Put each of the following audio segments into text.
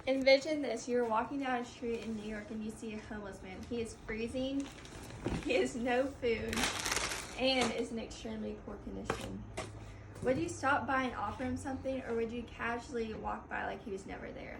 Envision this. You're walking down a street in New York and you see a homeless man. He is freezing, he has no food, and is in extremely poor condition. Would you stop by and offer him something, or would you casually walk by like he was never there?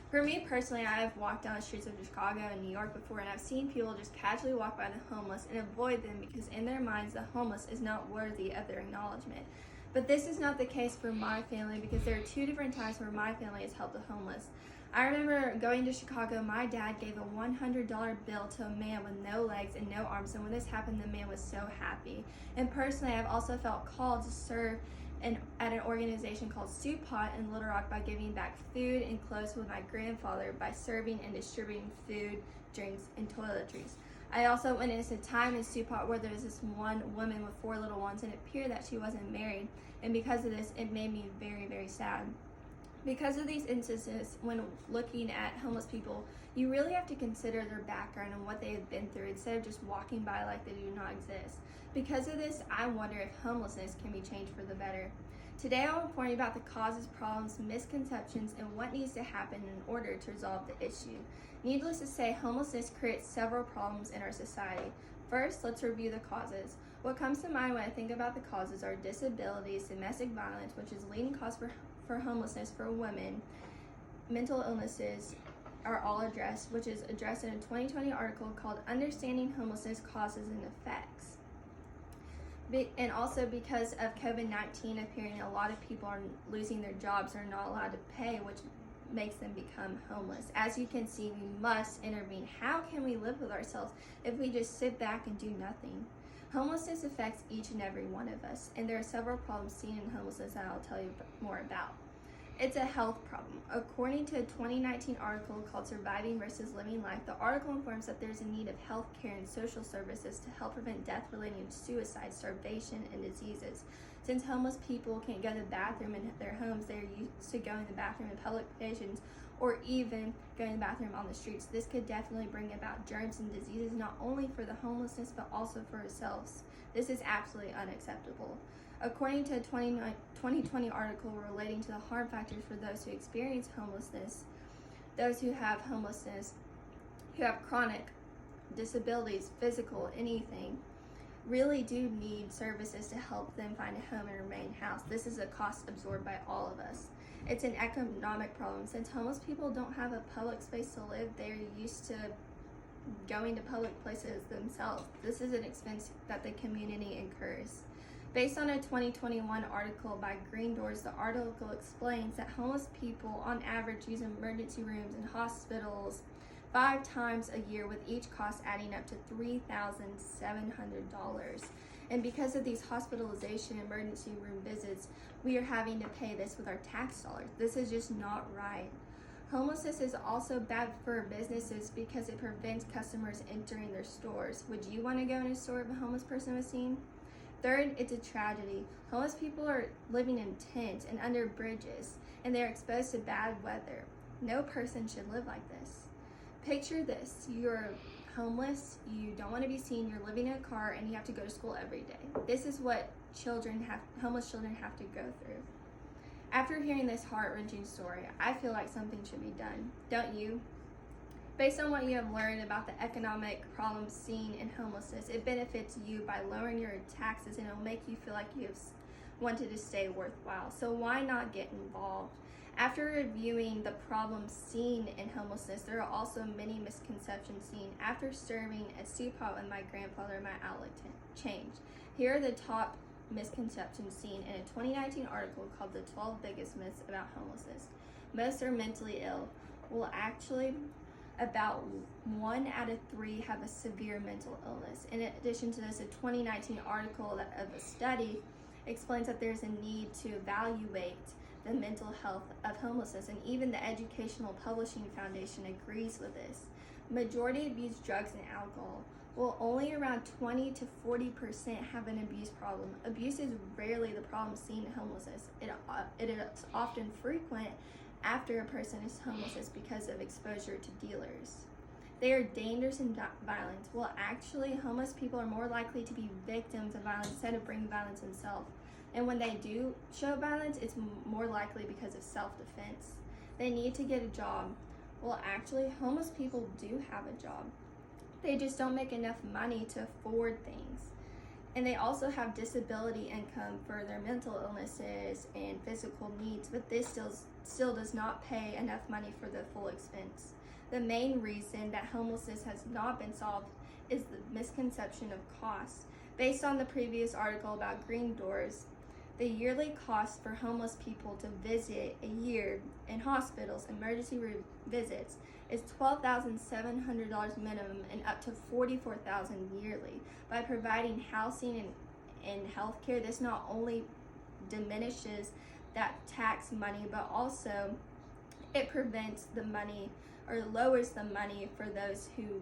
For me personally, I have walked down the streets of Chicago and New York before, and I've seen people just casually walk by the homeless and avoid them because in their minds the homeless is not worthy of their acknowledgement. But this is not the case for my family, because there are two different times where my family has helped the homeless. I remember going to Chicago, my dad gave a $100 bill to a man with no legs and no arms, and when this happened, the man was so happy. And personally, I've also felt called to serve at an organization called Soup Pot in Little Rock by giving back food and clothes with my grandfather by serving and distributing food, drinks, and toiletries. I also witnessed a time in Soup Pot where there was this one woman with 4 little ones, and it appeared that she wasn't married, and because of this, it made me very, very sad. Because of these instances, when looking at homeless people, you really have to consider their background and what they have been through instead of just walking by like they do not exist. Because of this, I wonder if homelessness can be changed for the better. Today, I will inform you about the causes, problems, misconceptions, and what needs to happen in order to resolve the issue. Needless to say, homelessness creates several problems in our society. First, let's review the causes. What comes to mind when I think about the causes are disabilities, domestic violence, which is leading cause for homelessness for women, mental illnesses are all addressed, which is addressed in a 2020 article called Understanding Homelessness Causes and Effects. And also because of COVID-19 appearing, a lot of people are losing their jobs, are not allowed to pay, which makes them become homeless. As you can see, we must intervene. How can we live with ourselves if we just sit back and do nothing? Homelessness affects each and every one of us, and there are several problems seen in homelessness that I'll tell you more about. It's a health problem. According to a 2019 article called Surviving versus Living Life, the article informs that there's a need of health care and social services to help prevent death relating to suicide, starvation, and diseases. Since homeless people can't go to the bathroom in their homes, they're used to going to the bathroom in public locations or even going to the bathroom on the streets. This could definitely bring about germs and diseases, not only for the homelessness, but also for ourselves. This is absolutely unacceptable. According to a 2020 article relating to the harm factors for those who experience homelessness, those who have homelessness, who have chronic disabilities, physical, anything, really do need services to help them find a home and remain housed. This is a cost absorbed by all of us. It's an economic problem. Since homeless people don't have a public space to live, they're used to going to public places themselves. This is an expense that the community incurs. Based on a 2021 article by Green Doors, the article explains that homeless people on average use emergency rooms in hospitals 5 times a year, with each cost adding up to $3,700. And because of these hospitalization emergency room visits, we are having to pay this with our tax dollars. This is just not right. Homelessness is also bad for businesses because it prevents customers entering their stores. Would you want to go in a store if a homeless person was seen? Third, it's a tragedy. Homeless people are living in tents and under bridges, and they're exposed to bad weather. No person should live like this. Picture this. You're homeless, you don't want to be seen, you're living in a car, and you have to go to school every day. This is what homeless children have to go through. After hearing this heart-wrenching story, I feel like something should be done. Don't you? Based on what you have learned about the economic problems seen in homelessness, it benefits you by lowering your taxes, and it'll make you feel like you have wanted to stay worthwhile. So why not get involved? After reviewing the problems seen in homelessness, there are also many misconceptions seen. After serving at Soup Pot with my grandfather, my outlook changed. Here are the top misconceptions seen in a 2019 article called The 12 Biggest Myths About Homelessness. Most are mentally ill. Well, actually, about 1 out of 3 have a severe mental illness. In addition to this, a 2019 article of a study explains that there's a need to evaluate the mental health of homelessness, and even the Educational Publishing Foundation agrees with this. Majority abuse drugs and alcohol. Well, only around 20 to 40% have an abuse problem. Abuse is rarely the problem seen in homelessness. It is often frequent after a person is homeless because of exposure to dealers. They are dangerous and violent. Well, actually, homeless people are more likely to be victims of violence instead of bringing violence themselves. And when they do show violence, it's more likely because of self-defense. They need to get a job. Well, actually, homeless people do have a job. They just don't make enough money to afford things. And they also have disability income for their mental illnesses and physical needs, but this still does not pay enough money for the full expense. The main reason that homelessness has not been solved is the misconception of cost. Based on the previous article about Green Doors, the yearly cost for homeless people to visit a year in hospitals, emergency visits, is $12,700 minimum and up to $44,000 yearly. By providing housing and health care, this not only diminishes that tax money, but also it prevents the money or lowers the money for those who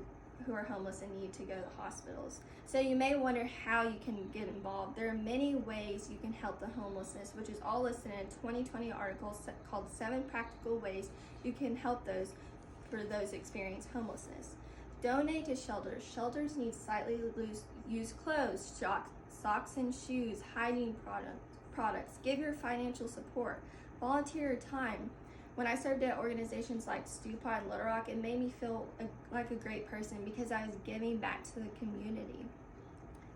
are homeless and need to go to hospitals. So you may wonder how you can get involved. There are many ways you can help the homelessness, which is all listed in a 2020 article called 7 Practical Ways You Can Help Those for those experience homelessness. Donate to shelters. Shelters need slightly used clothes, socks and shoes, hygiene products. Give your financial support. Volunteer your time. When I served at organizations like Stupa and Little Rock, it made me feel like a great person because I was giving back to the community.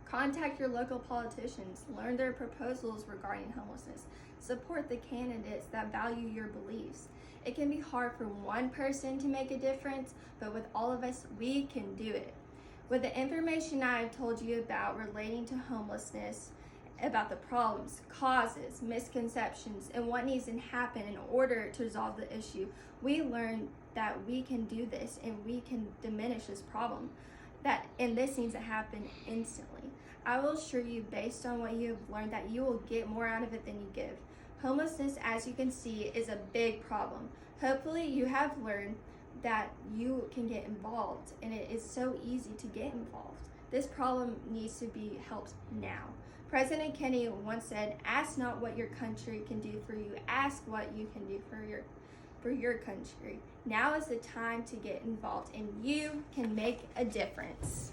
Contact your local politicians. Learn their proposals regarding homelessness. Support the candidates that value your beliefs. It can be hard for one person to make a difference, but with all of us, we can do it. With the information I've told you about relating to homelessness, about the problems, causes, misconceptions, and what needs to happen in order to resolve the issue, we learned that we can do this and we can diminish this problem. And this needs to happen instantly. I will assure you, based on what you have learned, that you will get more out of it than you give. Homelessness, as you can see, is a big problem. Hopefully you have learned that you can get involved, and it is so easy to get involved. This problem needs to be helped now. President Kennedy once said, "Ask not what your country can do for you, ask what you can do for your country." Now is the time to get involved, and you can make a difference.